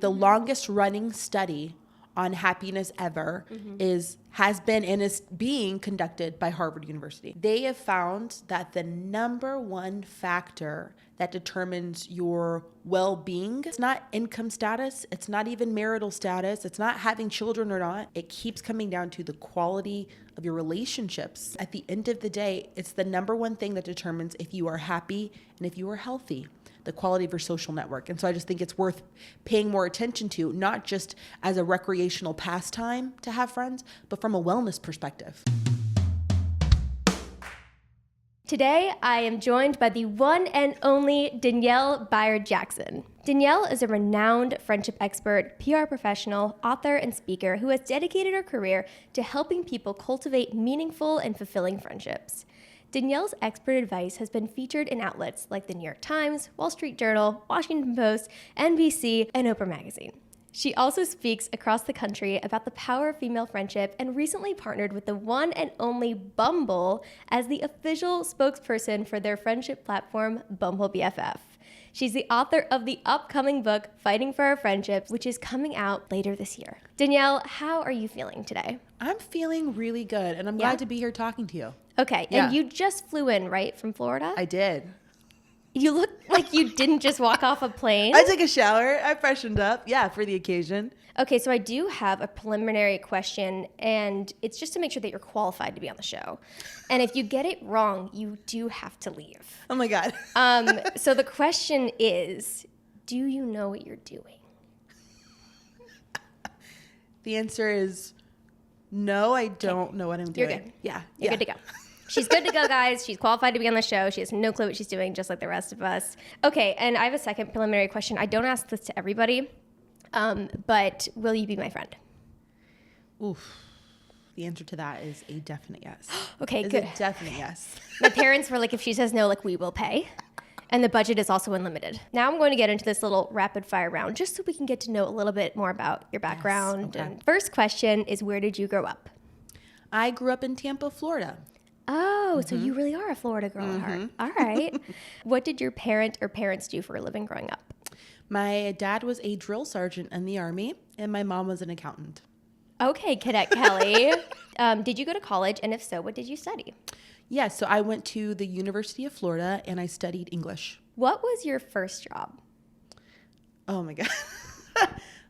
The longest running study on happiness ever has been and is being conducted by Harvard University. They have found that the number one factor that determines your well-being, it's not income status, it's not even marital status, it's not having children or not. It keeps coming down to the quality of your relationships. At the end of the day, it's the number one thing that determines if you are happy and if you are healthy. The quality of your social network. And so I just think it's worth paying more attention to, not just as a recreational pastime to have friends, but from a wellness perspective. Today, I am joined by the one and only Danielle Bayard Jackson. Danielle is a renowned friendship expert, PR professional, author, and speaker who has dedicated her career to helping people cultivate meaningful and fulfilling friendships. Danielle's expert advice has been featured in outlets like the New York Times, Wall Street Journal, Washington Post, NBC, and Oprah Magazine. She also speaks across the country about the power of female friendship and recently partnered with the one and only Bumble as the official spokesperson for their friendship platform, Bumble BFF. She's the author of the upcoming book, Fighting for Our Friendships, which is coming out later this year. Danielle, how are you feeling today? I'm feeling really good, and I'm glad to be here talking to you. Okay, and you just flew in, right, from Florida? I did. You look like you didn't just walk off a plane. I took a shower. I freshened up, for the occasion. Okay, so I do have a preliminary question, and it's just to make sure that you're qualified to be on the show. And if you get it wrong, you do have to leave. Oh, my God. So the question is, do you know what you're doing? The answer is no, I don't know what I'm doing. You're good. Yeah. You're good to go. She's good to go, guys. She's qualified to be on the show. She has no clue what she's doing, just like the rest of us. Okay, and I have a second preliminary question. I don't ask this to everybody, but will you be my friend? Oof. The answer to that is a definite yes. Okay, Is good. a definite yes. My parents were like, if she says no, like, we will pay. And the budget is also unlimited. Now I'm going to get into this little rapid fire round just so we can get to know a little bit more about your background. Yes, okay. And first question is, where did you grow up? I grew up in Tampa, Florida. Oh, so you really are a Florida girl at heart. All right. What did your parent or parents do for a living growing up? My dad was a drill sergeant in the Army, and my mom was an accountant. Okay, Cadet Kelly. Did you go to college? And if so, what did you study? Yeah, so I went to the University of Florida, and I studied English. What was your first job? Oh, my God.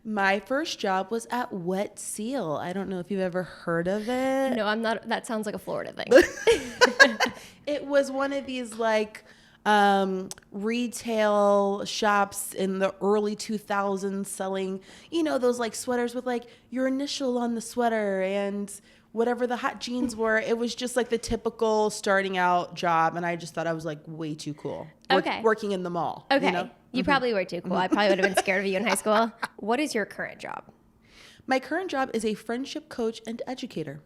My first job was at Wet Seal. I don't know if you've ever heard of it. No, I'm not. That sounds like a Florida thing. It was one of these retail shops in the early 2000s selling, those sweaters with your initial on the sweater and whatever the hot jeans were. It was just the typical starting out job. And I just thought I was way too cool. Working in the mall. Okay. You probably were too cool. I probably would have been scared of you in high school. What is your current job? My current job is a friendship coach and educator.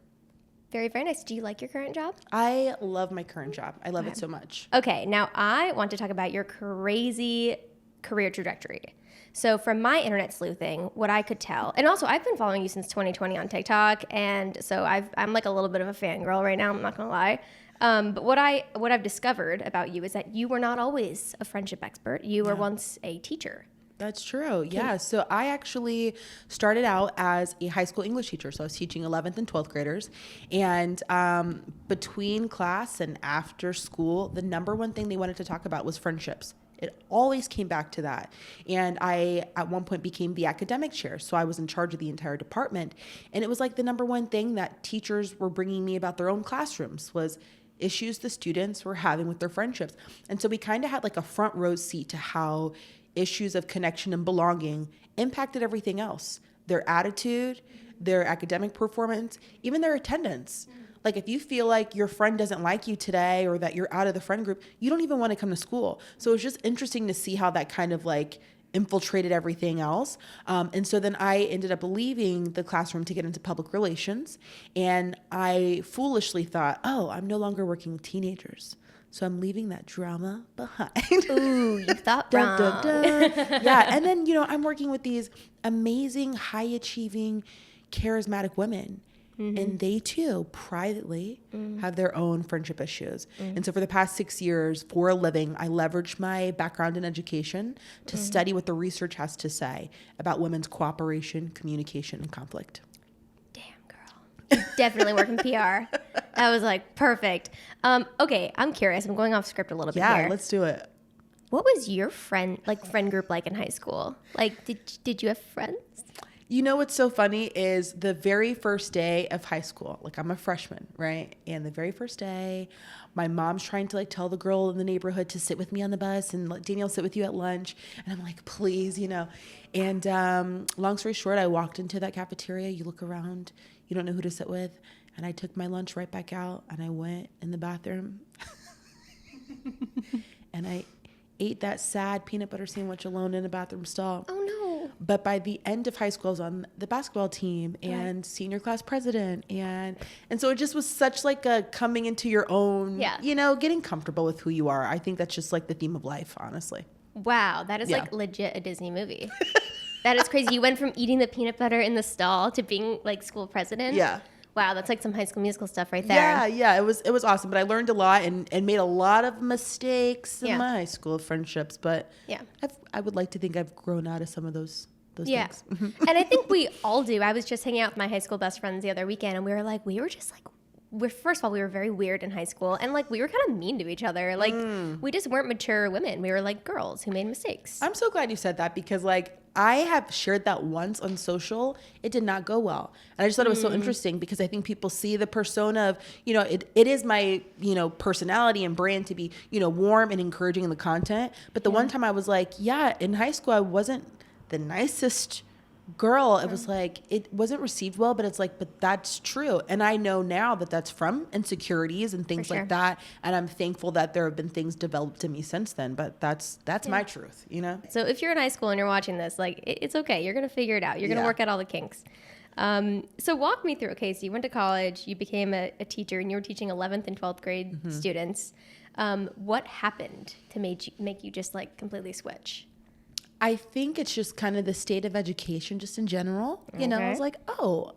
Very, very nice. Do you like your current job? I love my current job. I love it so much. Okay. Now I want to talk about your crazy career trajectory. So from my internet sleuthing, what I could tell, and also I've been following you since 2020 on TikTok, and so I'm a little bit of a fangirl right now, I'm not gonna lie. But what I've discovered about you is that you were not always a friendship expert. You were once a teacher. That's true. Yeah. So I actually started out as a high school English teacher. So I was teaching 11th and 12th graders. And between class and after school, the number one thing they wanted to talk about was friendships. It always came back to that. And I, at one point, became the academic chair. So I was in charge of the entire department. And it was the number one thing that teachers were bringing me about their own classrooms was issues the students were having with their friendships. And so we kind of had a front row seat to how issues of connection and belonging impacted everything else. Their attitude, their academic performance, even their attendance. If you feel like your friend doesn't like you today or that you're out of the friend group, you don't even want to come to school. So it's just interesting to see how that kind of infiltrated everything else. And so then I ended up leaving the classroom to get into public relations. And I foolishly thought, I'm no longer working with teenagers. So I'm leaving that drama behind. Ooh, you thought wrong. Dun, dun, dun. Yeah. And then, I'm working with these amazing, high achieving, charismatic women. And they too privately have their own friendship issues. And so for the past 6 years, for a living, I leveraged my background in education to study what the research has to say about women's cooperation, communication, and conflict. Damn, girl. You definitely work in PR. That was like perfect. Okay, I'm curious. I'm going off script a little bit here. Yeah, let's do it. What was your friend group like in high school? Like, did you have friends? You know what's so funny is the very first day of high school, like I'm a freshman, right? And the very first day, my mom's trying to like tell the girl in the neighborhood to sit with me on the bus and let Danielle sit with you at lunch. And I'm like, please, you know. And long story short, I walked into that cafeteria. You look around, you don't know who to sit with. And I took my lunch right back out and I went in the bathroom and I ate that sad peanut butter sandwich alone in a bathroom stall. Oh, no. But by the end of high school, I was on the basketball team and senior class president. And so it just was such like a coming into your own, you know, getting comfortable with who you are. I think that's just like the theme of life, honestly. Wow. That is like legit a Disney movie. That is crazy. You went from eating the peanut butter in the stall to being like school president. Yeah. Wow, that's like some High School Musical stuff right there. Yeah, it was awesome. But I learned a lot and made a lot of mistakes in my high school friendships. But I would like to think I've grown out of some of those things. And I think we all do. I was just hanging out with my high school best friends the other weekend, and we were just like, first of all, we were very weird in high school, and like we were kind of mean to each other. Like we just weren't mature women. We were like girls who made mistakes. I'm so glad you said that because like I have shared that once on social. It did not go well. And I just thought it was so interesting because I think people see the persona of, you know, it is my, you know, personality and brand to be, you know, warm and encouraging in the content. But the one time I was like, in high school, I wasn't the nicest girl. It was like, it wasn't received well, but it's like, but that's true. And I know now that that's from insecurities and things like that. And I'm thankful that there have been things developed in me since then, but that's my truth, you know? So if you're in high school and you're watching this, like, it's okay. You're going to figure it out. You're going to work out all the kinks. So walk me through, okay, so you went to college, you became a teacher, and you were teaching 11th and 12th grade students. What happened to make you just like completely switch? I think it's just kind of the state of education just in general. You know, I was like, oh,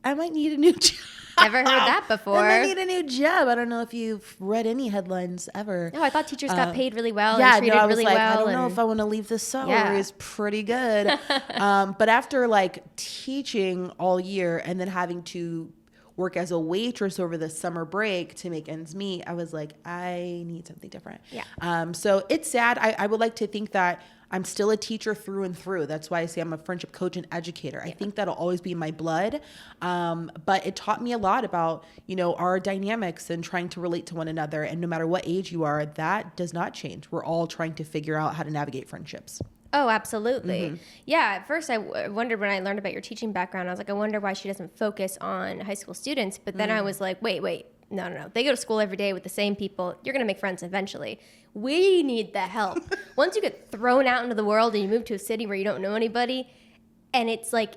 I might need a new job. Never heard that before. I might need a new job. I don't know if you've read any headlines ever. No, I thought teachers got paid really well and treated I was really like, well. I don't know if I want to leave this salary. It's pretty good. But after like teaching all year and then having to work as a waitress over the summer break to make ends meet, I was like, I need something different. So it's sad. I would like to think that I'm still a teacher through and through. That's why I say I'm a friendship coach and educator. I think that'll always be in my blood. But it taught me a lot about, you know, our dynamics and trying to relate to one another. And no matter what age you are, that does not change. We're all trying to figure out how to navigate friendships. Oh, absolutely. Yeah, at first I wondered when I learned about your teaching background, I was like, I wonder why she doesn't focus on high school students. But then I was like, wait. No. They go to school every day with the same people. You're going to make friends eventually. We need the help. Once you get thrown out into the world and you move to a city where you don't know anybody, and it's like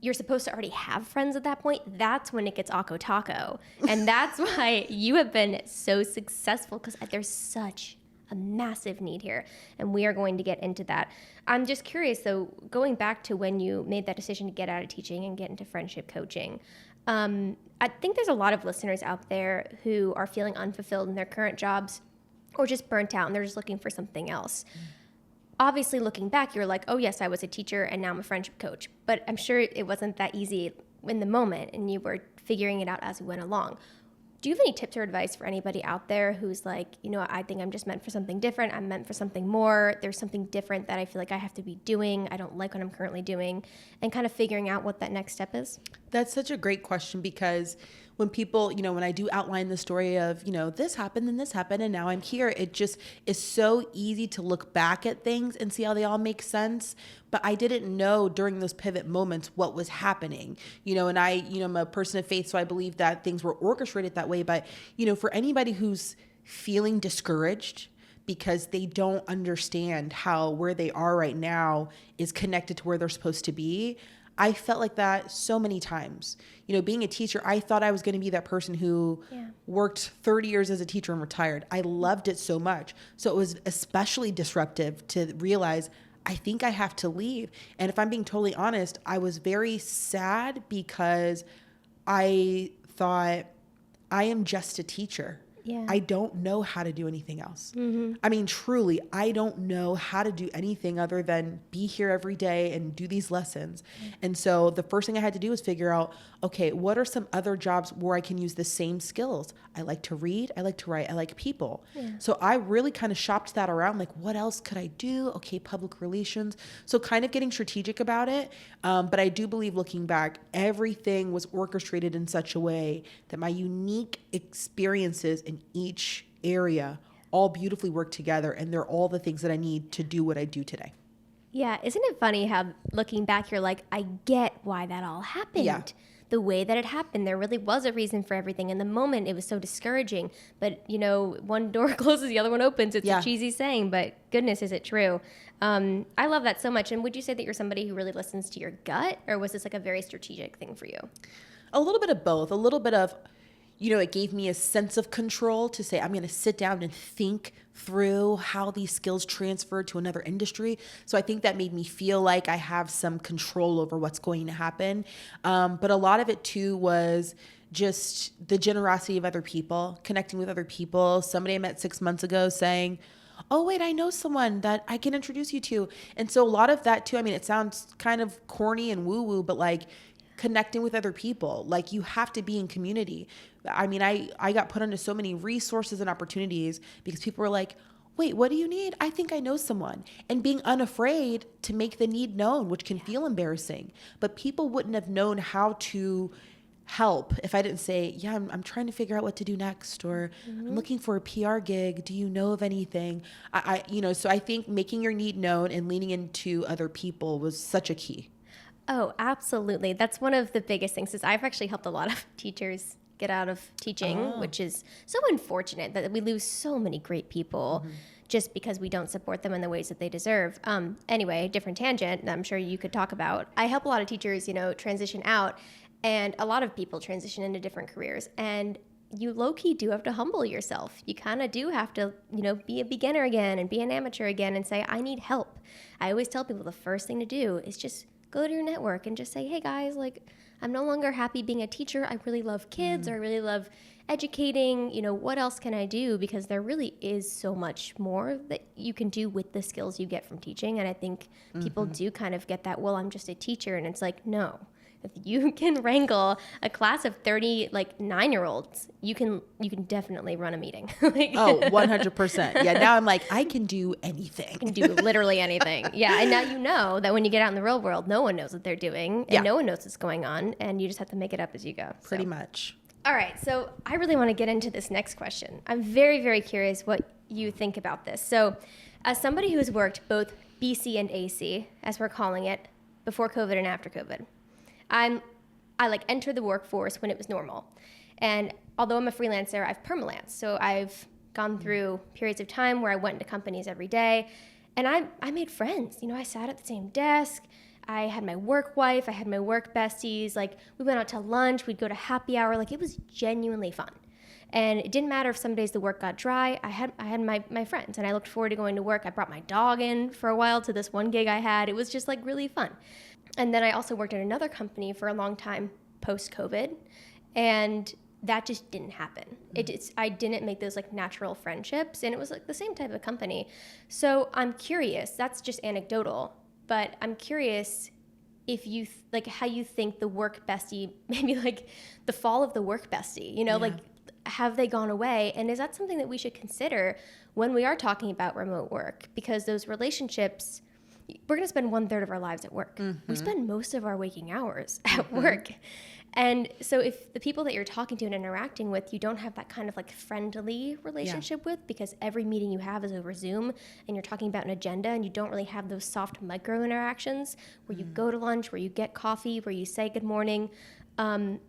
you're supposed to already have friends at that point, that's when it gets ako taco. And that's why you have been so successful, because there's such a massive need here, and we are going to get into that. I'm just curious, though, going back to when you made that decision to get out of teaching and get into friendship coaching, I think there's a lot of listeners out there who are feeling unfulfilled in their current jobs or just burnt out, and they're just looking for something else. Obviously, looking back, you're like, oh, yes, I was a teacher, and now I'm a friendship coach. But I'm sure it wasn't that easy in the moment, and you were figuring it out as you went along. Do you have any tips or advice for anybody out there who's like, you know, I think I'm just meant for something different. I'm meant for something more. There's something different that I feel like I have to be doing. I don't like what I'm currently doing, and kind of figuring out what that next step is? That's such a great question, because when people, you know, when I do outline the story of, you know, this happened and now I'm here, it just is so easy to look back at things and see how they all make sense. But I didn't know during those pivot moments what was happening, you know, and I'm a person of faith, so I believe that things were orchestrated that way. But, you know, for anybody who's feeling discouraged because they don't understand how where they are right now is connected to where they're supposed to be, I felt like that so many times. You know, being a teacher, I thought I was going to be that person who worked 30 years as a teacher and retired. I loved it so much. So it was especially disruptive to realize I think I have to leave. And if I'm being totally honest, I was very sad because I thought, I am just a teacher. Yeah. I don't know how to do anything else. Mm-hmm. I mean, truly, I don't know how to do anything other than be here every day and do these lessons. And so the first thing I had to do was figure out, okay, what are some other jobs where I can use the same skills? I like to read, I like to write, I like people. Yeah. So I really kind of shopped that around, like, what else could I do? Okay, public relations. So kind of getting strategic about it. But I do believe, looking back, everything was orchestrated in such a way that my unique experiences in each area all beautifully work together, and they're all the things that I need to do what I do today. Yeah, isn't it funny how looking back you're like, I get why that all happened. Yeah. The way that it happened, there really was a reason for everything. In the moment, it was so discouraging. But, you know, one door closes, the other one opens. It's a cheesy saying, but goodness, is it true. I love that so much. And would you say that you're somebody who really listens to your gut, or was this like a very strategic thing for you? A little bit of both. A little bit of, you know, it gave me a sense of control to say, I'm going to sit down and think through how these skills transfer to another industry. So I think that made me feel like I have some control over what's going to happen. But a lot of it too was just the generosity of other people, connecting with other people. Somebody I met 6 months ago saying, oh, wait, I know someone that I can introduce you to. And so a lot of that too, I mean, it sounds kind of corny and woo-woo, but like connecting with other people, like you have to be in community. I mean, I got put onto so many resources and opportunities because people were like, wait, what do you need? I think I know someone. And being unafraid to make the need known, which can feel embarrassing. But people wouldn't have known how to help if I didn't say, yeah, I'm trying to figure out what to do next, or I'm looking for a PR gig. Do you know of anything? So I think making your need known and leaning into other people was such a key. Oh, absolutely. That's one of the biggest things. Is I've actually helped a lot of teachers get out of teaching, which is so unfortunate that we lose so many great people just because we don't support them in the ways that they deserve. Anyway, different tangent that I'm sure you could talk about. I help a lot of teachers, transition out, and a lot of people transition into different careers. And you low-key do have to humble yourself. You kind of do have to, be a beginner again and be an amateur again and say, I need help. I always tell people the first thing to do is just go to your network and just say, hey guys, like, I'm no longer happy being a teacher. I really love kids, or I really love educating. What else can I do? Because there really is so much more that you can do with the skills you get from teaching. And I think people do kind of get that, well, I'm just a teacher. And it's like, no. If you can wrangle a class of 30 9-year-olds, you can definitely run a meeting. 100%. Yeah, now I'm like, I can do anything. You can do literally anything. Yeah, and now you know that when you get out in the real world, no one knows what they're doing, and no one knows what's going on, and you just have to make it up as you go. Pretty much. All right, so I really want to get into this next question. I'm very, very curious what you think about this. So as somebody who's worked both BC and AC, as we're calling it, before COVID and after COVID, I entered the workforce when it was normal. And although I'm a freelancer, I've permalanced. So I've gone through periods of time where I went into companies every day, and I made friends. I sat at the same desk. I had my work wife. I had my work besties. Like, we went out to lunch. We'd go to happy hour. Like, it was genuinely fun. And it didn't matter if some days the work got dry. I had my friends, and I looked forward to going to work. I brought my dog in for a while to this one gig I had. It was just like really fun. And then I also worked at another company for a long time post-COVID, and that just didn't happen. I didn't make those like natural friendships, and it was like the same type of company. So I'm curious, that's just anecdotal, but I'm curious if you how you think the work bestie, maybe like the fall of the work bestie, like, have they gone away? And is that something that we should consider when we are talking about remote work? Because those relationships, we're going to spend 1/3 of our lives at work. We spend most of our waking hours at work. And so if the people that you're talking to and interacting with, you don't have that kind of like friendly relationship with, because every meeting you have is over Zoom and you're talking about an agenda, and you don't really have those soft micro interactions where you go to lunch, where you get coffee, where you say good morning. I'm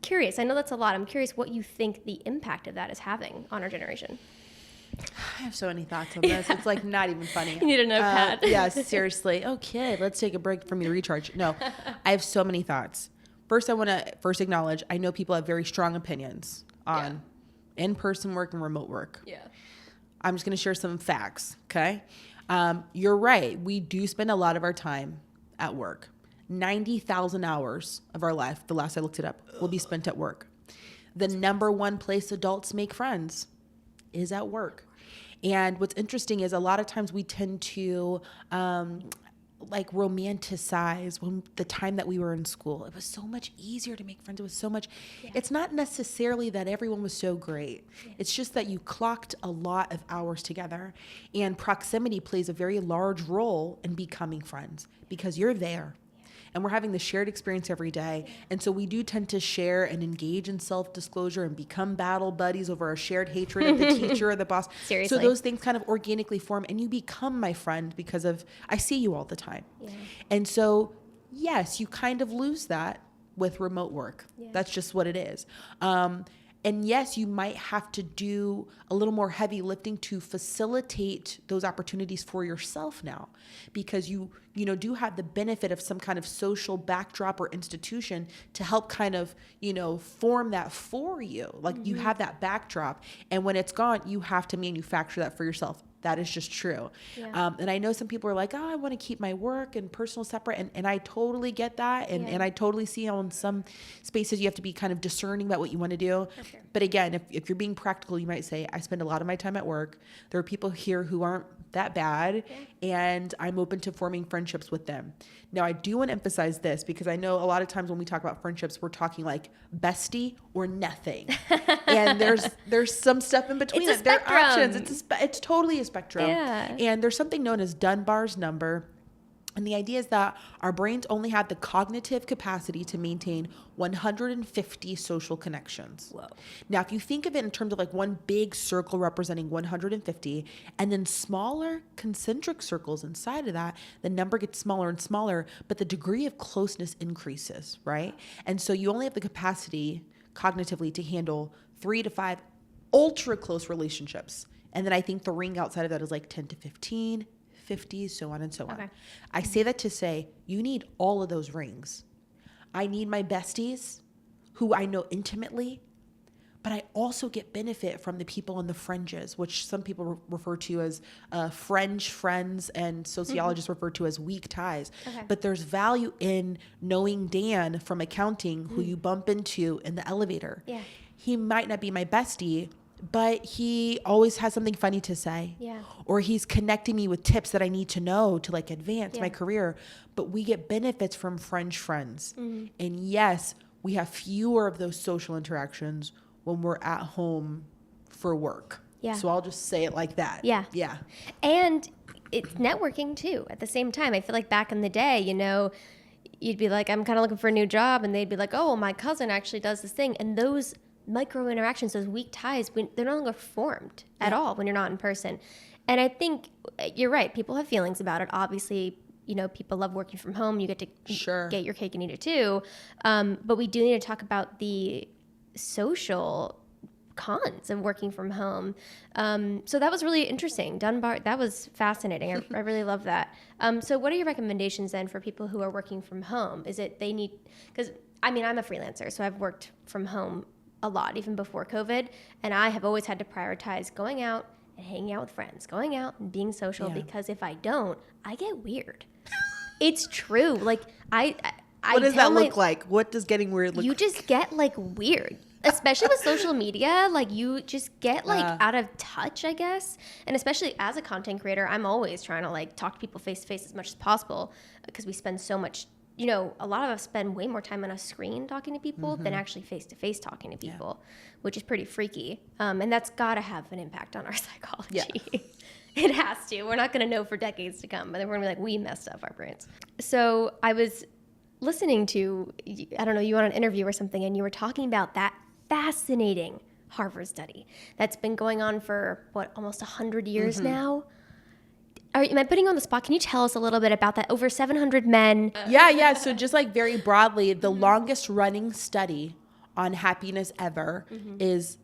curious. I know that's a lot. I'm curious what you think the impact of that is having on our generation. I have so many thoughts on this. It's like not even funny. You need a notepad. Yes, seriously. Okay, let's take a break for me to recharge. No, I have so many thoughts. First, I want to acknowledge, I know people have very strong opinions on in-person work and remote work. Yeah. I'm just going to share some facts, okay? You're right. We do spend a lot of our time at work. 90,000 hours of our life, the last I looked it up, will be spent at work. The number one place adults make friends is at work. And what's interesting is a lot of times we tend to romanticize the time that we were in school. It was so much easier to make friends. It was so much. Yeah. It's not necessarily that everyone was so great. Yeah. It's just that you clocked a lot of hours together, and proximity plays a very large role in becoming friends because you're there. And we're having the shared experience every day. And so we do tend to share and engage in self-disclosure and become battle buddies over a shared hatred of the teacher or the boss. Seriously. So those things kind of organically form, and you become my friend because of, I see you all the time. Yeah. And so, yes, you kind of lose that with remote work. Yeah. That's just what it is. And yes, you might have to do a little more heavy lifting to facilitate those opportunities for yourself now, because you do have the benefit of some kind of social backdrop or institution to help kind of, form that for you. Like you have that backdrop, and when it's gone, you have to manufacture that for yourself. That is just true. Yeah. And I know some people are like, oh, I want to keep my work and personal separate. And I totally get that. And I totally see how in some spaces you have to be kind of discerning about what you want to do. Sure. But again, if you're being practical, you might say, I spend a lot of my time at work. There are people here who aren't that bad, and I'm open to forming friendships with them. Now, I do want to emphasize this because I know a lot of times when we talk about friendships, we're talking like bestie or nothing. And there's some stuff in between. It's a there spectrum. are options. It's totally a spectrum. Yeah. And there's something known as Dunbar's number. And the idea is that our brains only have the cognitive capacity to maintain 150 social connections. Whoa. Now, if you think of it in terms of like one big circle representing 150, and then smaller concentric circles inside of that, the number gets smaller and smaller, but the degree of closeness increases, right? And so you only have the capacity cognitively to handle 3 to 5 ultra close relationships. And then I think the ring outside of that is like 10 to 15, 50, so on and so on. Okay. I say that to say you need all of those rings. I need my besties who I know intimately, but I also get benefit from the people on the fringes, which some people refer to as fringe friends, and sociologists refer to as weak ties. Okay. But there's value in knowing Dan from accounting who you bump into in the elevator. Yeah. He might not be my bestie, but he always has something funny to say. Yeah. Or he's connecting me with tips that I need to know to like advance my career. But we get benefits from fringe friends. Mm-hmm. And yes, we have fewer of those social interactions when we're at home for work. Yeah. So I'll just say it like that. Yeah. Yeah. And it's networking too at the same time. I feel like back in the day, you'd be like, I'm kind of looking for a new job. And they'd be like, oh, well, my cousin actually does this thing. And those micro interactions, those weak ties, they're no longer formed at all when you're not in person. And I think you're right. People have feelings about it. Obviously, people love working from home. You get to get your cake and eat it too. But we do need to talk about the social cons of working from home. So that was really interesting. Dunbar, that was fascinating. I really love that. So what are your recommendations then for people who are working from home? Is it because I'm a freelancer, so I've worked from home a lot, even before COVID. And I have always had to prioritize going out and hanging out with friends, going out and being social, because if I don't, I get weird. It's true. Like what does that look like? What does getting weird look like? You just get like weird, especially with social media. Like you just get out of touch, I guess. And especially as a content creator, I'm always trying to like talk to people face to face as much as possible because we spend so much, a lot of us spend way more time on a screen talking to people than actually face to face talking to people, which is pretty freaky. And that's got to have an impact on our psychology. Yeah. It has to. We're not going to know for decades to come, but then we're going to be like, we messed up our brains. So I was listening to, I don't know, you on an interview or something, and you were talking about that fascinating Harvard study that's been going on for, almost 100 years now? Am I putting you on the spot? Can you tell us a little bit about that? Over 700 men. Yeah. So just like very broadly, the longest running study on happiness ever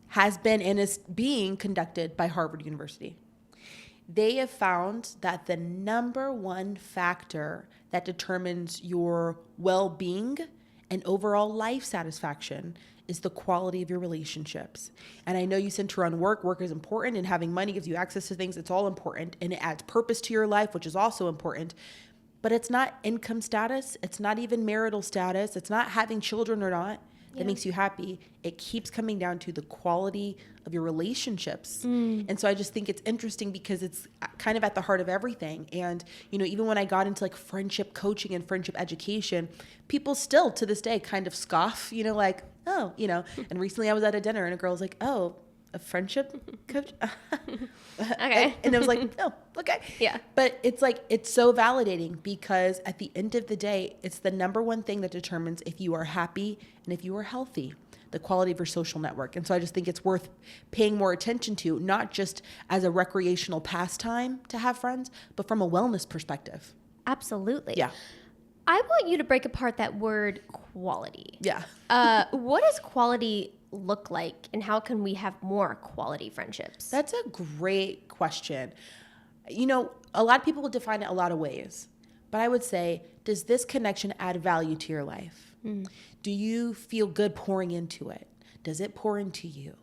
has been and is being conducted by Harvard University. They have found that the number one factor that determines your well-being and overall life satisfaction is the quality of your relationships. And I know you center on work. Work is important, and having money gives you access to things. It's all important, and it adds purpose to your life, which is also important. but it's not income status. It's not even marital status. It's not having children or not that makes you happy. It keeps coming down to the quality of your relationships. And so I just think it's interesting because it's kind of at the heart of everything. And, even when I got into like friendship coaching and friendship education, people still to this day kind of scoff, like, oh, and recently I was at a dinner and a girl was like, oh, a friendship coach? Okay. And I was like, oh, okay. Yeah. But it's like, it's so validating because at the end of the day, it's the number one thing that determines if you are happy and if you are healthy, the quality of your social network. And so I just think it's worth paying more attention to, not just as a recreational pastime to have friends, but from a wellness perspective. Absolutely. Yeah. I want you to break apart that word quality. Yeah. What does quality look like, and how can we have more quality friendships? That's a great question. A lot of people will define it a lot of ways, but I would say, does this connection add value to your life? Do you feel good pouring into it? Does it pour into you?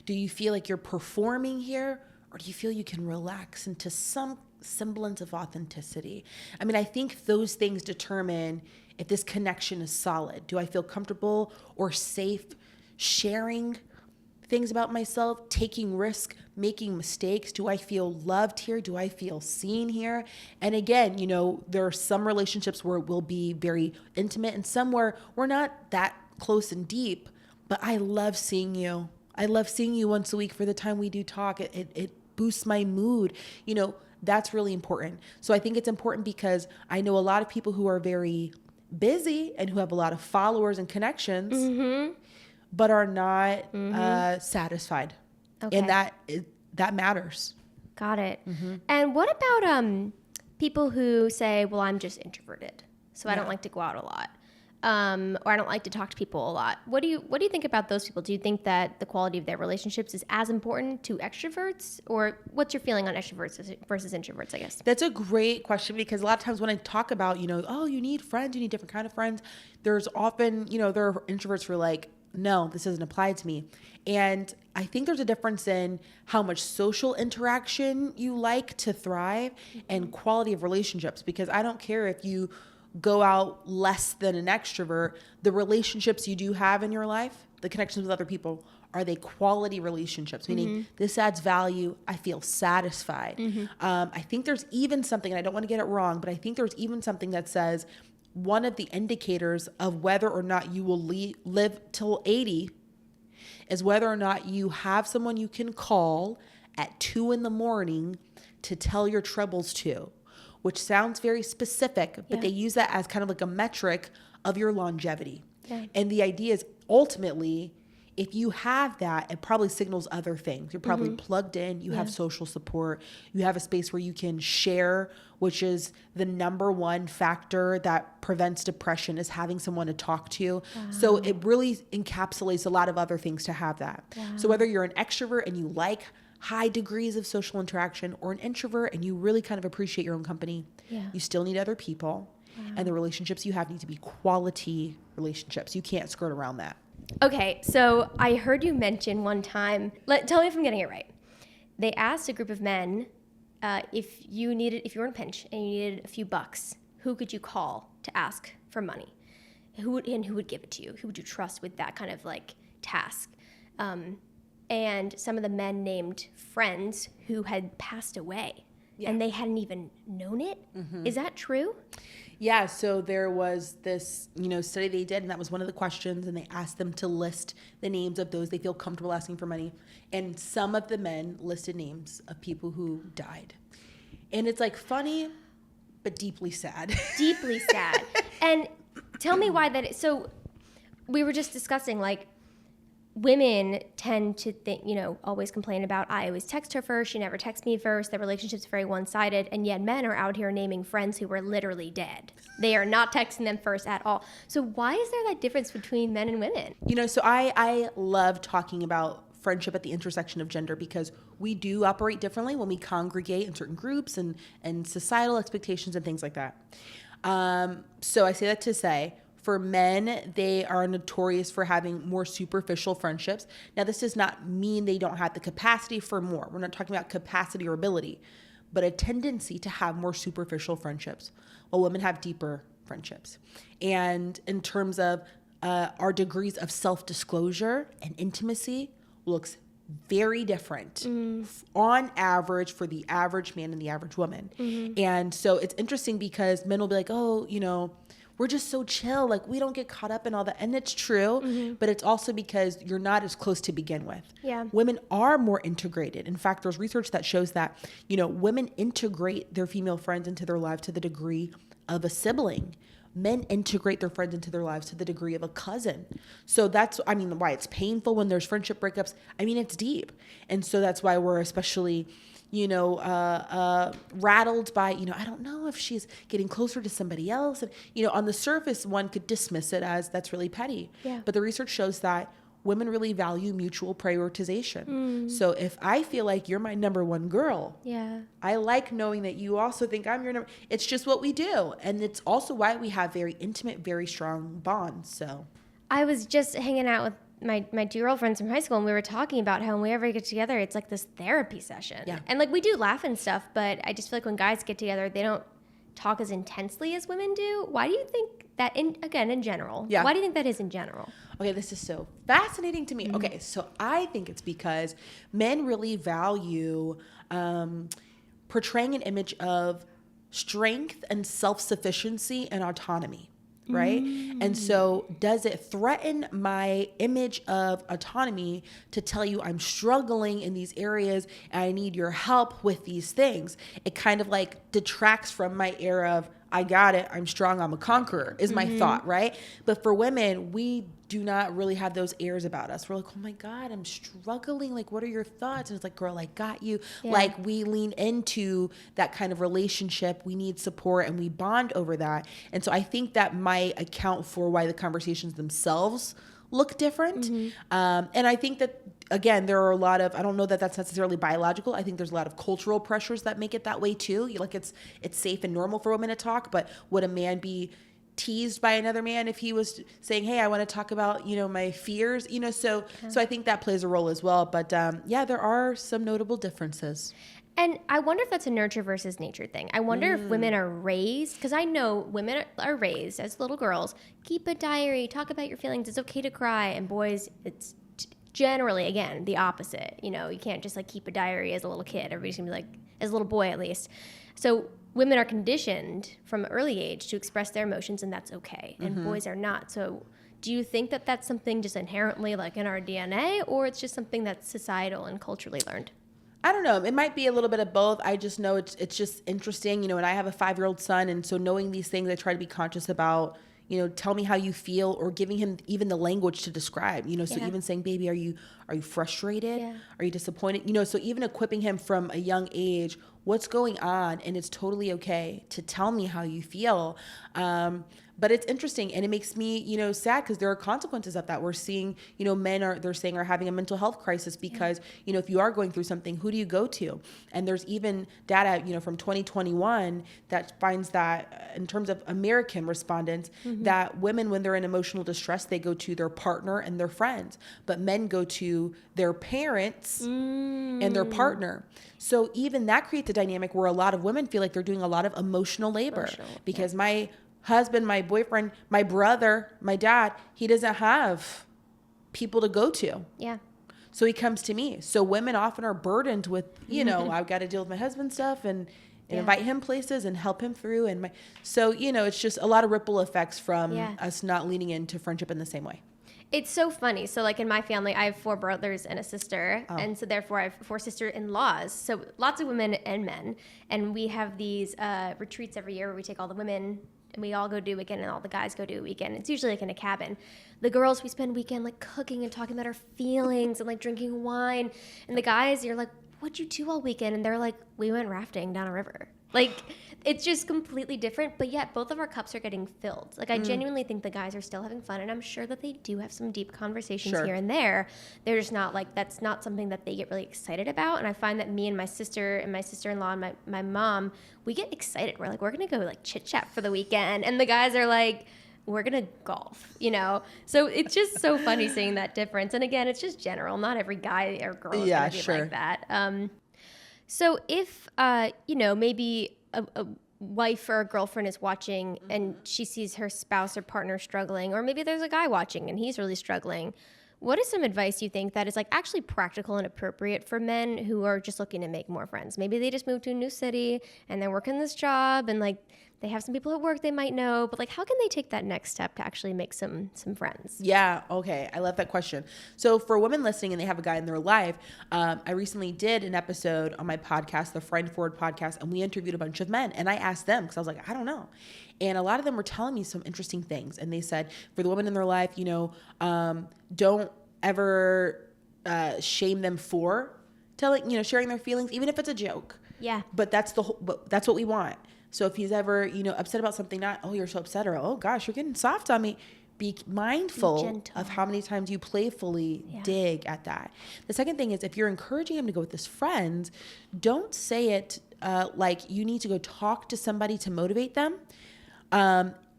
Do you feel like you're performing here, or do you feel you can relax into some semblance of authenticity? I mean, I think those things determine if this connection is solid. Do I feel comfortable or safe sharing things about myself, taking risk, making mistakes? Do I feel loved here? Do I feel seen here? And again, there are some relationships where we'll be very intimate and some where we're not that close and deep, but I love seeing you. I love seeing you once a week for the time we do talk. It boosts my mood. That's really important. So I think it's important because I know a lot of people who are very busy and who have a lot of followers and connections, but are not satisfied. Okay. And that matters. Got it. And what about people who say, well, I'm just introverted, so I don't like to go out a lot, or I don't like to talk to people a lot. What do you think about those people? Do you think that the quality of their relationships is as important to extroverts, or what's your feeling on extroverts versus introverts, I guess? That's a great question because a lot of times when I talk about, oh, you need friends, you need different kind of friends, there's often, there are introverts who are like, no, this doesn't apply to me. And I think there's a difference in how much social interaction you like to thrive and quality of relationships, because I don't care if you go out less than an extrovert, the relationships you do have in your life, the connections with other people, are they quality relationships? Meaning this adds value. I feel satisfied. I think there's even something, and I don't want to get it wrong, but I think there's even something that says one of the indicators of whether or not you will live till 80 is whether or not you have someone you can call at 2 a.m. to tell your troubles to, which sounds very specific, but they use that as kind of like a metric of your longevity. Yeah. And the idea is ultimately, if you have that, it probably signals other things. You're probably plugged in, you have social support, you have a space where you can share, which is the number one factor that prevents depression, is having someone to talk to. Wow. So it really encapsulates a lot of other things to have that. Wow. So whether you're an extrovert and you like high degrees of social interaction, or an introvert and you really kind of appreciate your own company, you still need other people. Wow. And the relationships you have need to be quality relationships. You can't skirt around that. Okay, so I heard you mention one time, tell me if I'm getting it right. They asked a group of men if you were in a pinch and you needed a few bucks, who could you call to ask for money? Who would give it to you? Who would you trust with that kind of like task? And some of the men named friends who had passed away and they hadn't even known it. Is that true? Yeah, so there was this, study they did, and that was one of the questions, and they asked them to list the names of those they feel comfortable asking for money. And some of the men listed names of people who died. And it's like funny, but deeply sad. Deeply sad. And tell me why that is. So we were just discussing, like, women tend to think, always complain about, I always text her first, she never texts me first, the relationship's very one-sided, and yet men are out here naming friends who were literally dead. They are not texting them first at all. So why is there that difference between men and women? So I love talking about friendship at the intersection of gender, because we do operate differently when we congregate in certain groups and societal expectations and things like that. So I say that to say, for men, they are notorious for having more superficial friendships. Now, this does not mean they don't have the capacity for more. We're not talking about capacity or ability. but a tendency to have more superficial friendships, while women have deeper friendships. And in terms of our degrees of self-disclosure and intimacy looks very different on average for the average man and the average woman. And so it's interesting because men will be like, oh, you know, we're just so chill. Like, we don't get caught up in all that. And it's true, but it's also because you're not as close to begin with. Yeah. Women are more integrated. In fact, there's research that shows that, you know, women integrate their female friends into their life to the degree of a sibling. Men integrate their friends into their lives to the degree of a cousin. So that's, I mean, why it's painful when there's friendship breakups. I mean, it's deep. And so that's why we're especially, you know, rattled by, you know, I don't know if she's getting closer to somebody else. And, you know, on the surface, one could dismiss it as that's really petty. Yeah. But the research shows that women really value mutual prioritization. So if I feel like you're my number one girl, I like knowing that you also think I'm your number. It's just what we do. And it's also why we have very intimate, very strong bonds. So I was just hanging out with my two girlfriends from high school, and we were talking about how when we ever get together, it's like this therapy session. Yeah. And like we do laugh and stuff, but I just feel like when guys get together, they don't talk as intensely as women do. Why do you think that, in general? Yeah. Why do you think that is in general? Okay, this is so fascinating to me. Okay, so I think it's because men really value portraying an image of strength and self-sufficiency and autonomy, right? And so does it threaten my image of autonomy to tell you I'm struggling in these areas and I need your help with these things? It kind of like detracts from my era of I got it, I'm strong, I'm a conqueror, is my thought, right? But for women, we do not really have those airs about us. We're like, oh my God, I'm struggling. Like, what are your thoughts? And it's like, girl, I got you. Yeah. Like, we lean into that kind of relationship. We need support and we bond over that. And so I think that might account for why the conversations themselves look different. And I think that, again, there are a lot of, I don't know that that's necessarily biological. I think there's a lot of cultural pressures that make it that way too. Like, it's safe and normal for women to talk, but would a man be teased by another man if he was saying, hey, I want to talk about, you know, my fears, you know? So I think that plays a role as well. But yeah, there are some notable differences. And I wonder if that's a nurture versus nature thing. I wonder if women are raised, because I know women are raised as little girls, keep a diary, talk about your feelings, it's okay to cry. And boys, it's generally, again, the opposite. You know, you can't just like keep a diary as a little kid. Everybody's gonna be like, as a little boy at least. So women are conditioned from an early age to express their emotions, and that's okay. And boys are not. So do you think that that's something just inherently like in our DNA, or it's just something that's societal and culturally learned? I don't know. It might be a little bit of both. I just know it's just interesting, you know, and I have a 5-year-old son. And so knowing these things, I try to be conscious about, you know, tell me how you feel, or giving him even the language to describe, you know, so even saying, baby, are you frustrated? Yeah. Are you disappointed? You know, so even equipping him from a young age, what's going on, and it's totally okay to tell me how you feel. But it's interesting, and it makes me, you know, sad because there are consequences of that. We're seeing, you know, they're saying are having a mental health crisis because, you know, if you are going through something, who do you go to? And there's even data, you know, from 2021 that finds that in terms of American respondents, that women, when they're in emotional distress, they go to their partner and their friends, but men go to their parents and their partner. So even that creates a dynamic where a lot of women feel like they're doing a lot of emotional labor because my husband, my boyfriend, my brother, my dad, he doesn't have people to go to. Yeah. So he comes to me. So women often are burdened with, you know, I've got to deal with my husband's stuff and invite him places and help him through. And so, you know, it's just a lot of ripple effects from us not leaning into friendship in the same way. It's so funny. So like in my family, I have 4 brothers and a sister. And so therefore I have 4 sister-in-laws. So lots of women and men. And we have these retreats every year where we take all the women and we all go do a weekend and all the guys go do a weekend. It's usually like in a cabin. The girls, we spend weekend like cooking and talking about our feelings and like drinking wine. And the guys, you're like, what'd you do all weekend? And they're like, we went rafting down a river. Like, it's just completely different, but yet both of our cups are getting filled. Like, I genuinely think the guys are still having fun, and I'm sure that they do have some deep conversations here and there. They're just not, like, that's not something that they get really excited about, and I find that me and my sister and my sister-in-law and my mom, we get excited. We're like, we're going to go, like, chit-chat for the weekend, and the guys are like, we're going to golf, you know? So it's just so funny seeing that difference, and again, it's just general. Not every guy or girl is going to be like that. So if, maybe a wife or a girlfriend is watching and she sees her spouse or partner struggling, or maybe there's a guy watching and he's really struggling, what is some advice you think that is like actually practical and appropriate for men who are just looking to make more friends? Maybe they just moved to a new city and they're working this job and like they have some people at work they might know, but like how can they take that next step to actually make some friends? Yeah. Okay. I love that question. So for women listening and they have a guy in their life, I recently did an episode on my podcast, the Friend Forward podcast, and we interviewed a bunch of men and I asked them because I was like, I don't know. And a lot of them were telling me some interesting things. And they said for the women in their life, don't ever shame them for sharing their feelings, even if it's a joke. Yeah. But that's what we want. So if he's ever, upset about something, not, oh, you're so upset, or, oh gosh, you're getting soft on me. Be mindful of how many times you playfully dig at that. The second thing is if you're encouraging him to go with his friends, don't say it like you need to go talk to somebody to motivate them.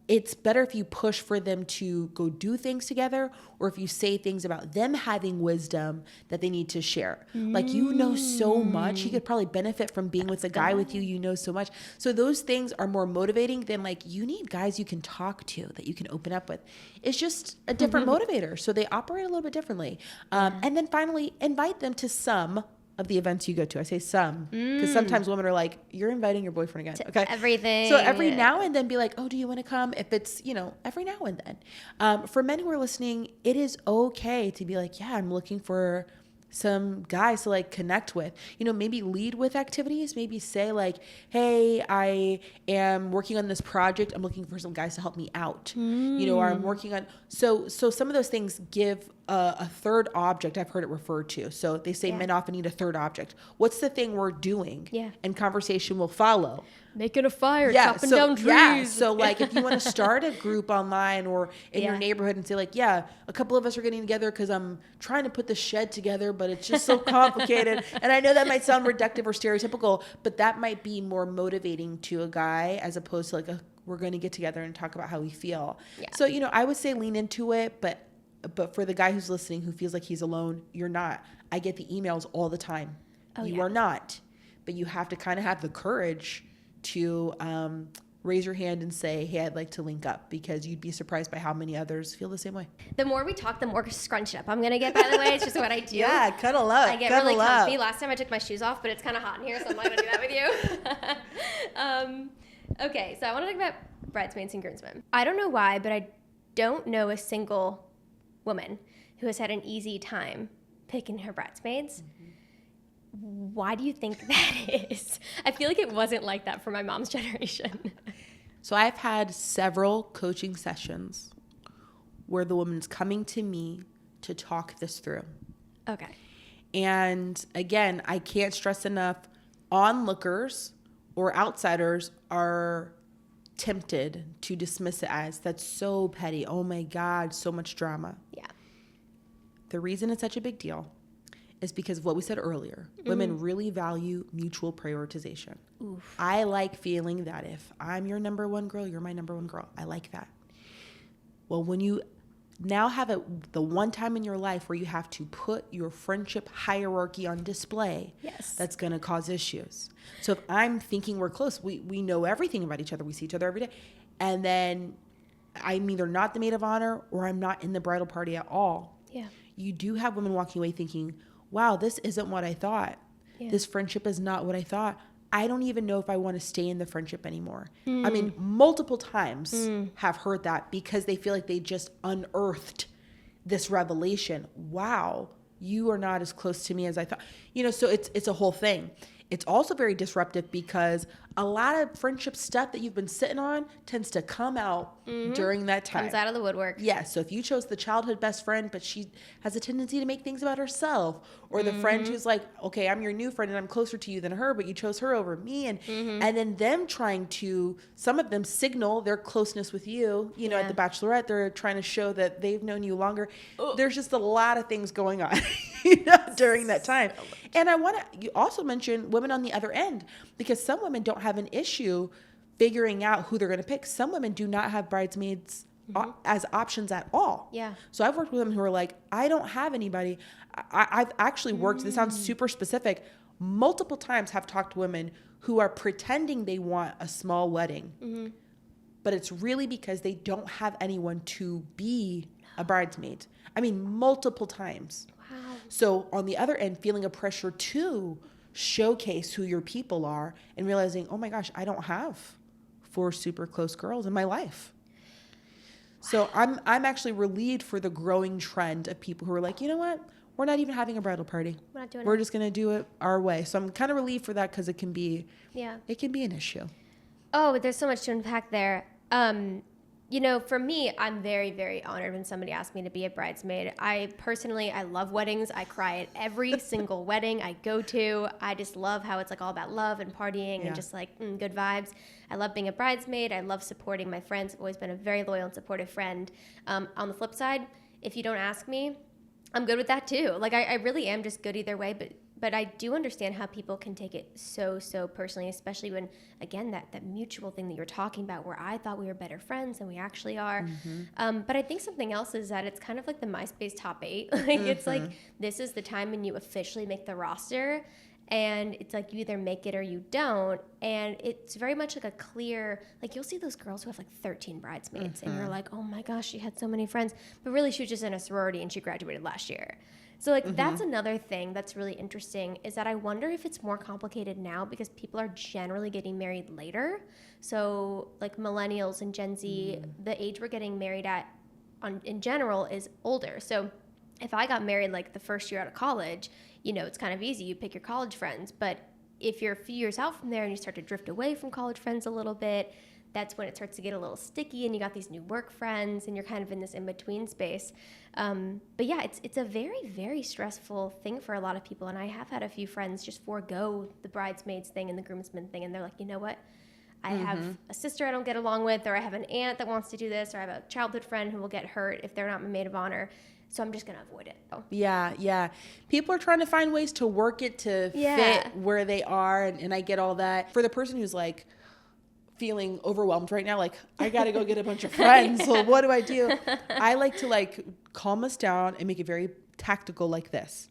It's better if you push for them to go do things together, or if you say things about them having wisdom that they need to share. Like, you know so much. You could probably benefit from being with a guy with you. You know so much. So those things are more motivating than like you need guys you can talk to, that you can open up with. It's just a different motivator. So they operate a little bit differently. And then finally, invite them to some of the events you go to. I say some, because sometimes women are like, you're inviting your boyfriend again. Okay. Everything. So every now and then be like, oh, do you want to come? If it's, every now and then. For men who are listening, it is okay to be like, yeah, I'm looking for some guys to like connect with, maybe lead with activities, maybe say like, hey, I am working on this project. I'm looking for some guys to help me out, or I'm working on, so some of those things give a third object. I've heard it referred to. So they say men often need a third object. What's the thing we're doing? Yeah. And conversation will follow. Making a fire, chopping down trees. Yeah. So like if you want to start a group online or in your neighborhood and say like, a couple of us are getting together because I'm trying to put the shed together, but it's just so complicated. And I know that might sound reductive or stereotypical, but that might be more motivating to a guy as opposed to like we're going to get together and talk about how we feel. Yeah. So, I would say lean into it, but for the guy who's listening who feels like he's alone, you're not. I get the emails all the time. You are not. But you have to kind of have the courage to raise your hand and say, hey, I'd like to link up, because you'd be surprised by how many others feel the same way. The more we talk, the more scrunched up I'm going to get, by the way. It's just what I do. Yeah, cuddle up. I get really comfy. Last time I took my shoes off, but it's kind of hot in here, so I'm not going to do that with you. Okay, so I want to talk about bridesmaids and groomsmen. I don't know why, but I don't know a single woman who has had an easy time picking her bridesmaids. Why do you think that is? I feel like it wasn't like that for my mom's generation. So I've had several coaching sessions where the woman's coming to me to talk this through. Okay. And again, I can't stress enough, onlookers or outsiders are tempted to dismiss it as, that's so petty. Oh my God, so much drama. Yeah. The reason it's such a big deal is because of what we said earlier. Women really value mutual prioritization. Oof. I like feeling that if I'm your number one girl, you're my number one girl. I like that. Well, when you now have the one time in your life where you have to put your friendship hierarchy on display, that's going to cause issues. So if I'm thinking we're close, we know everything about each other. We see each other every day. And then I'm either not the maid of honor or I'm not in the bridal party at all. Yeah. You do have women walking away thinking, wow, this isn't what I thought. Yeah. This friendship is not what I thought. I don't even know if I want to stay in the friendship anymore. I mean, multiple times have heard that because they feel like they just unearthed this revelation. Wow, you are not as close to me as I thought. So it's a whole thing. It's also very disruptive because a lot of friendship stuff that you've been sitting on tends to come out during that time. Comes out of the woodwork. Yeah. So if you chose the childhood best friend, but she has a tendency to make things about herself, or the friend who's like, okay, I'm your new friend and I'm closer to you than her, but you chose her over me. And then them trying to, some of them signal their closeness with you, at the Bachelorette, they're trying to show that they've known you longer. There's just a lot of things going on, during that time. And I want to, you also mentioned women on the other end, because some women don't have an issue figuring out who they're going to pick. Some women do not have bridesmaids as options at all. Yeah. So I've worked with women who are like, I don't have anybody. I've actually worked, this sounds super specific, multiple times have talked to women who are pretending they want a small wedding, but it's really because they don't have anyone to be a bridesmaid. I mean, multiple times. Wow. So on the other end, feeling a pressure to showcase who your people are and realizing, oh my gosh, I don't have 4 super close girls in my life. So I'm actually relieved for the growing trend of people who are like, you know what? We're not even having a bridal party. We're not doing We're it. just going to do it our way. So I'm kind of relieved for that because it can be Yeah. it can be an issue. Oh, there's so much to unpack there. You know, for me, I'm very, very honored when somebody asks me to be a bridesmaid. I love weddings. I cry at every single wedding I go to. I just love how it's like all about love and partying and just like good vibes. I love being a bridesmaid. I love supporting my friends. I've always been a very loyal and supportive friend. On the flip side, if you don't ask me, I'm good with that too. Like I really am just good either way, but I do understand how people can take it so personally, especially when, again, that mutual thing that you're talking about where I thought we were better friends than we actually are. But I think something else is that it's kind of like the MySpace top 8. Like it's like, this is the time when you officially make the roster, and it's like you either make it or you don't. And it's very much like a clear, like you'll see those girls who have like 13 bridesmaids and you're like, oh my gosh, she had so many friends. But really she was just in a sorority and she graduated last year. So like that's another thing that's really interesting, is that I wonder if it's more complicated now because people are generally getting married later. So like millennials and Gen Z, the age we're getting married at in general is older. So if I got married like the first year out of college, you know, it's kind of easy. You pick your college friends. But if you're a few years out from there and you start to drift away from college friends a little bit, that's when it starts to get a little sticky and you got these new work friends and you're kind of in this in-between space. But yeah, it's a very, very stressful thing for a lot of people. And I have had a few friends just forego the bridesmaids thing and the groomsmen thing. And they're like, you know what? I have a sister I don't get along with, or I have an aunt that wants to do this, or I have a childhood friend who will get hurt if they're not my maid of honor. So I'm just going to avoid it. Oh. Yeah. People are trying to find ways to work it to fit where they are. And I get all that. For the person who's like feeling overwhelmed right now, like, I got to go get a bunch of friends. So what do I do? I like to like calm us down and make it very tactical like this.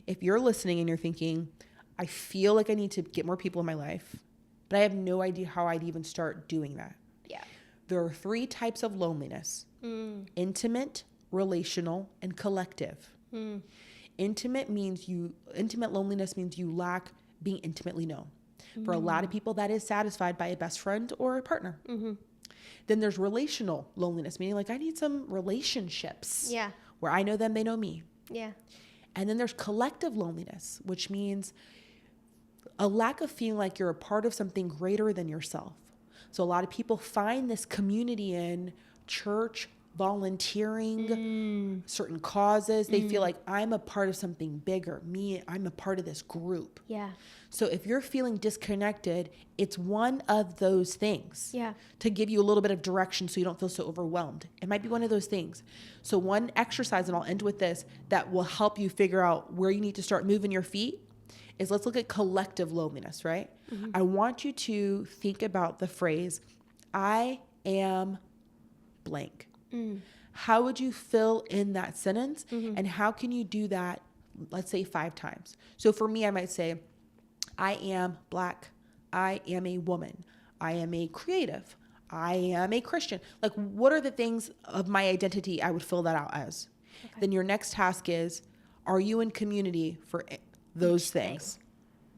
If you're listening and you're thinking, I feel like I need to get more people in my life, but I have no idea how I'd even start doing that. Yeah. There are 3 types of loneliness: intimate, relational, and collective. Intimate loneliness means you lack being intimately known. For a lot of people, that is satisfied by a best friend or a partner. Then there's relational loneliness, meaning like I need some relationships where I know them, they know me. Yeah. And then there's collective loneliness, which means a lack of feeling like you're a part of something greater than yourself. So a lot of people find this community in church, volunteering, certain causes. They feel like I'm a part of something bigger. I'm a part of this group. Yeah. So if you're feeling disconnected, it's one of those things. Yeah. To give you a little bit of direction so you don't feel so overwhelmed. It might be one of those things. So one exercise, and I'll end with this, that will help you figure out where you need to start moving your feet is, let's look at collective loneliness, right? I want you to think about the phrase, I am blank. How would you fill in that sentence? And how can you do that, let's say 5 times? So for me, I might say, I am Black. I am a woman. I am a creative. I am a Christian. Like, what are the things of my identity I would fill that out as? Okay. Then your next task is, are you in community for those things?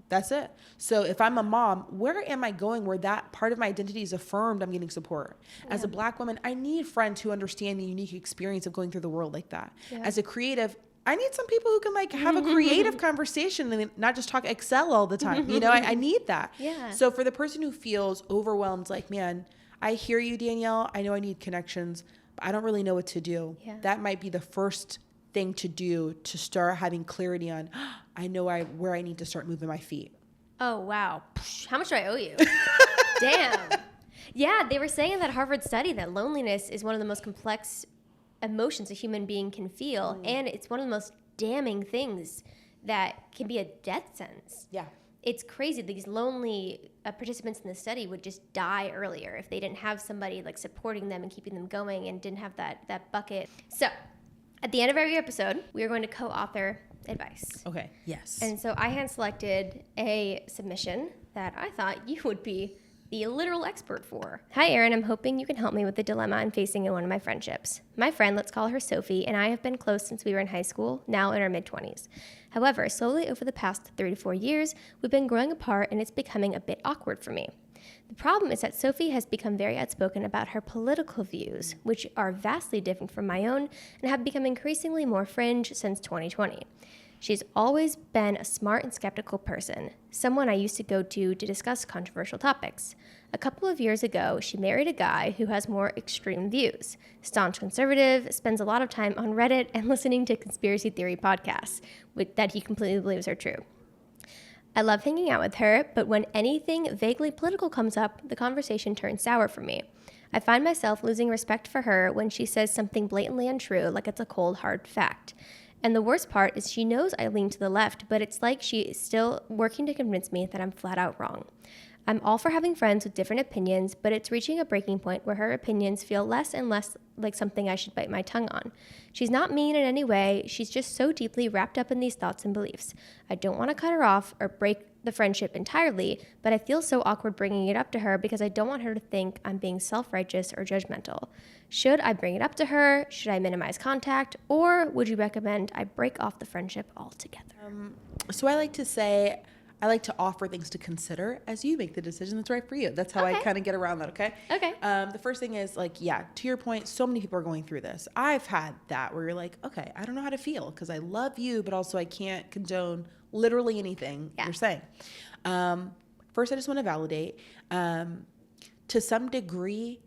That's it. So if I'm a mom, where am I going where that part of my identity is affirmed? I'm getting support. As a Black woman, I need friends who understand the unique experience of going through the world like that. As a creative, I need some people who can like have a creative conversation and not just talk Excel all the time. You know, I need that. Yeah. So for the person who feels overwhelmed, like, man, I hear you, Danielle. I know I need connections, but I don't really know what to do. Yeah. That might be the first thing to do to start having clarity on, I know where I need to start moving my feet. Oh, wow. How much do I owe you? Damn. Yeah, they were saying in that Harvard study that loneliness is one of the most complex emotions a human being can feel, and it's one of the most damning things that can be a death sentence. Yeah. It's crazy. These lonely participants in the study would just die earlier if they didn't have somebody like supporting them and keeping them going and didn't have that bucket. So at the end of every episode, we are going to co-author advice. Okay. Yes. And so I hand selected a submission that I thought you would be the literal expert for. Hi, Erin. I'm hoping you can help me with the dilemma I'm facing in one of my friendships. My friend, let's call her Sophie, and I have been close since we were in high school, now in our mid-20s. However, slowly over the past 3 to 4 years, we've been growing apart, and it's becoming a bit awkward for me. The problem is that Sophie has become very outspoken about her political views, which are vastly different from my own and have become increasingly more fringe since 2020. She's always been a smart and skeptical person, someone I used to go to discuss controversial topics. A couple of years ago, she married a guy who has more extreme views. Staunch conservative, spends a lot of time on Reddit and listening to conspiracy theory podcasts that he completely believes are true. I love hanging out with her, but when anything vaguely political comes up, the conversation turns sour for me. I find myself losing respect for her when she says something blatantly untrue, like it's a cold, hard fact. And the worst part is she knows I lean to the left, but it's like she is still working to convince me that I'm flat out wrong. I'm all for having friends with different opinions, but it's reaching a breaking point where her opinions feel less and less like something I should bite my tongue on. She's not mean in any way, she's just so deeply wrapped up in these thoughts and beliefs. I don't want to cut her off or break the friendship entirely, but I feel so awkward bringing it up to her because I don't want her to think I'm being self-righteous or judgmental. Should I bring it up to her? Should I minimize contact? Or would you recommend I break off the friendship altogether? So I like to offer things to consider as you make the decision that's right for you. That's how I kind of get around that, okay? Okay. The first thing is to your point, so many people are going through this. I've had that where you're like, okay, I don't know how to feel because I love you, but also I can't condone literally anything you're saying. First, I just want to validate. To some degree,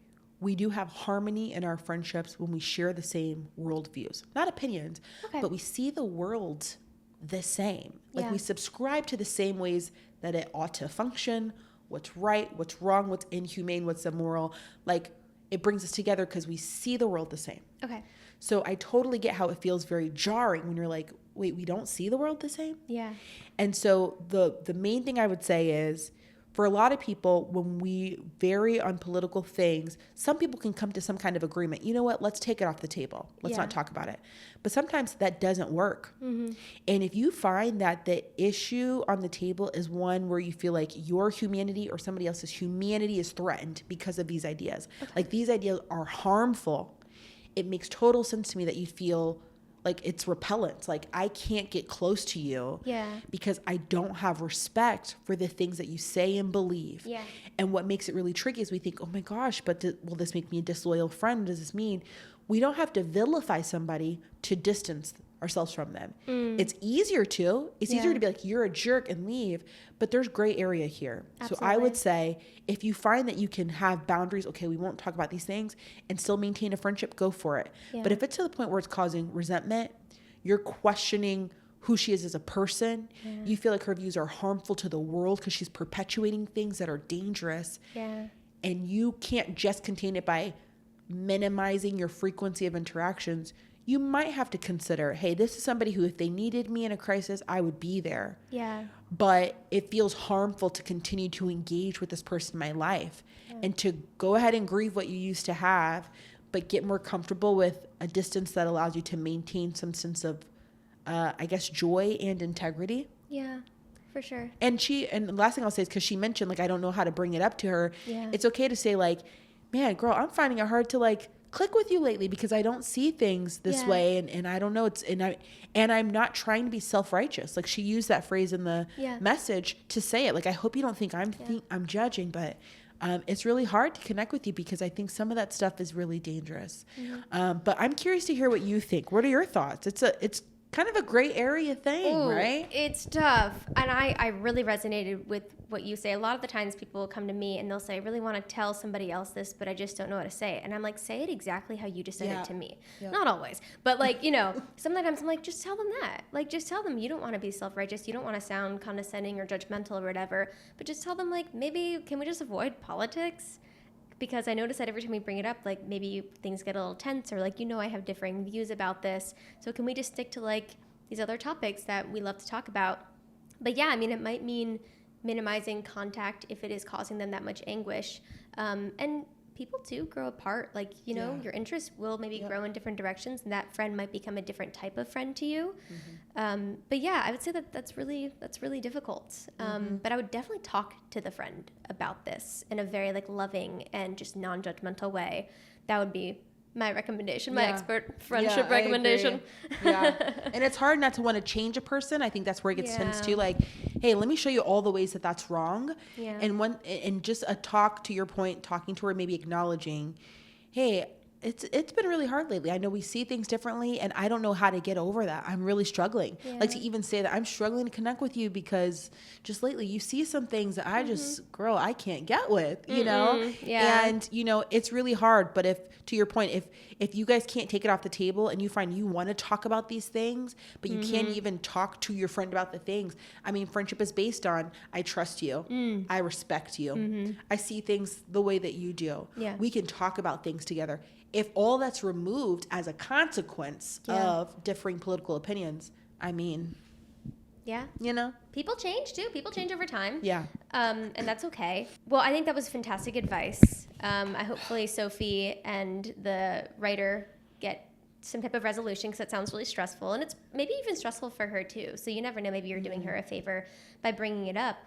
we do have harmony in our friendships when we share the same worldviews. Not opinions, but we see the world the same. We subscribe to the same ways that it ought to function, what's right, what's wrong, what's inhumane, what's immoral. It brings us together because we see the world the same. Okay. So I totally get how it feels very jarring when you're like, wait, we don't see the world the same? Yeah. And so the main thing I would say is, for a lot of people, when we vary on political things, some people can come to some kind of agreement. You know what? Let's take it off the table. Let's not talk about it. But sometimes that doesn't work. Mm-hmm. And if you find that the issue on the table is one where you feel like your humanity or somebody else's humanity is threatened because of these ideas, like these ideas are harmful, it makes total sense to me that you feel like it's repellent. Like, I can't get close to you because I don't have respect for the things that you say and believe. Yeah. And what makes it really tricky is we think, oh my gosh, but will this make me a disloyal friend? What does this mean? We don't have to vilify somebody to distance ourselves from them. It's easier to. It's easier to be like, you're a jerk and leave, but there's gray area here. Absolutely. So I would say if you find that you can have boundaries, okay, we won't talk about these things and still maintain a friendship, go for it. Yeah. But if it's to the point where it's causing resentment, you're questioning who she is as a person, you feel like her views are harmful to the world because she's perpetuating things that are dangerous, and you can't just contain it by minimizing your frequency of interactions, you might have to consider, hey, this is somebody who, if they needed me in a crisis, I would be there. Yeah. But it feels harmful to continue to engage with this person in my life and to go ahead and grieve what you used to have, but get more comfortable with a distance that allows you to maintain some sense of, joy and integrity. Yeah, for sure. And the last thing I'll say is, because she mentioned, I don't know how to bring it up to her. Yeah. It's okay to say, man, girl, I'm finding it hard to, click with you lately because I don't see things this way, and I don't know, and I'm not trying to be self-righteous. She used that phrase in the message to say it. I hope you don't think I'm judging, but it's really hard to connect with you because I think some of that stuff is really dangerous. Mm-hmm. But I'm curious to hear what you think. What are your thoughts? It's kind of a gray area thing, right? It's tough. And I really resonated with what you say. A lot of the times people will come to me and they'll say, I really want to tell somebody else this, but I just don't know how to say it. And I'm like, say it exactly how you just said it to me. Yeah. Not always. But sometimes I'm like, just tell them that. Just tell them you don't want to be self-righteous. You don't want to sound condescending or judgmental or whatever. But just tell them, maybe can we just avoid politics? Because I notice that every time we bring it up, maybe things get a little tense, or I have differing views about this. So can we just stick to these other topics that we love to talk about? But yeah, it might mean minimizing contact if it is causing them that much anguish. And people do grow apart. Like, you know, your interests will maybe grow in different directions, and that friend might become a different type of friend to you. But yeah, I would say that's really difficult. But I would definitely talk to the friend about this in a very like loving and just non-judgmental way. That would be my recommendation, my expert friendship recommendation. And it's hard not to want to change a person. I think that's where it gets tense too. Like, hey, let me show you all the ways that that's wrong. And just a talk, to your point, talking to her, maybe acknowledging, hey, it's been really hard lately. I know we see things differently, and I don't know how to get over that. I'm really struggling. Like, to even say that I'm struggling to connect with you because just lately you see some things that I just, girl, I can't get with, you know? And, you know, it's really hard. But if, to your point, if you guys can't take it off the table and you find you want to talk about these things, but you can't even talk to your friend about the things. I mean, friendship is based on, I trust you. I respect you. I see things the way that you do. We can talk about things together. If all that's removed as a consequence of differing political opinions, I mean, you know, people change too. People change over time. And that's okay. Well, I think that was fantastic advice. I hopefully Sophie and the writer get some type of resolution, because it sounds really stressful, and it's maybe even stressful for her too. So you never know, maybe you're doing her a favor by bringing it up.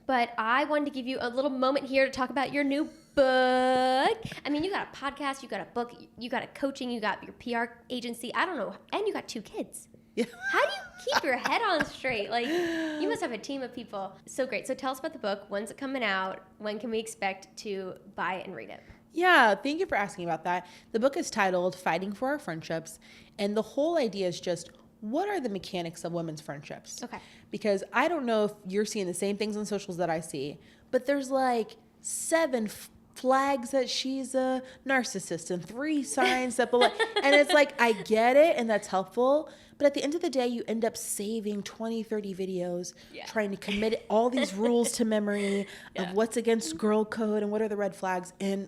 But I wanted to give you a little moment here to talk about your new book. I mean, you got a podcast, you got a book, you got a coaching, you got your PR agency. I don't know. And you got 2 kids. How do you keep your head on straight? Like, you must have a team of people. So great. So tell us about the book. When's it coming out? When can we expect to buy it and read it? Yeah, thank you for asking about that. The book is titled Fighting for Our Friendships. And the whole idea is just, what are the mechanics of women's friendships? Okay. Because I don't know if you're seeing the same things on socials that I see, but there's like 7 flags that she's a narcissist and 3 signs that and it's like, I get it, and that's helpful, but at the end of the day, you end up saving 20, 30 videos, trying to commit all these rules to memory of what's against girl code and what are the red flags, and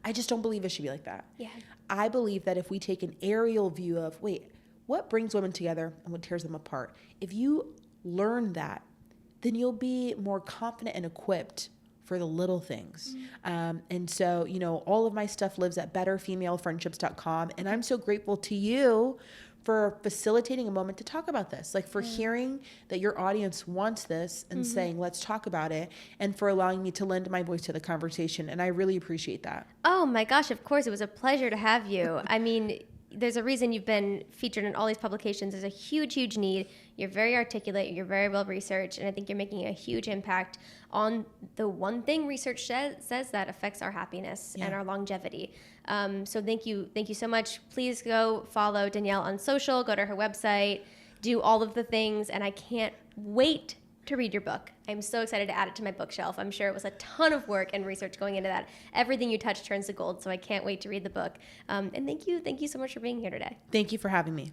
I just don't believe it should be like that. I believe that if we take an aerial view of, wait, what brings women together and what tears them apart? If you learn that, then you'll be more confident and equipped for the little things. And so, you know, all of my stuff lives at betterfemalefriendships.com. And I'm so grateful to you for facilitating a moment to talk about this, like for hearing that your audience wants this and saying, let's talk about it, and for allowing me to lend my voice to the conversation. And I really appreciate that. Oh my gosh, of course. It was a pleasure to have you. I mean, there's a reason you've been featured in all these publications. There's a huge, huge need. You're very articulate. You're very well researched. And I think you're making a huge impact on the one thing research says that affects our happiness and our longevity. So thank you. Thank you so much. Please go follow Danielle on social. Go to her website. Do all of the things. And I can't wait to read your book. I'm so excited to add it to my bookshelf. I'm sure it was a ton of work and research going into that. Everything you touch turns to gold, so I can't wait to read the book. And thank you so much for being here today. Thank you for having me.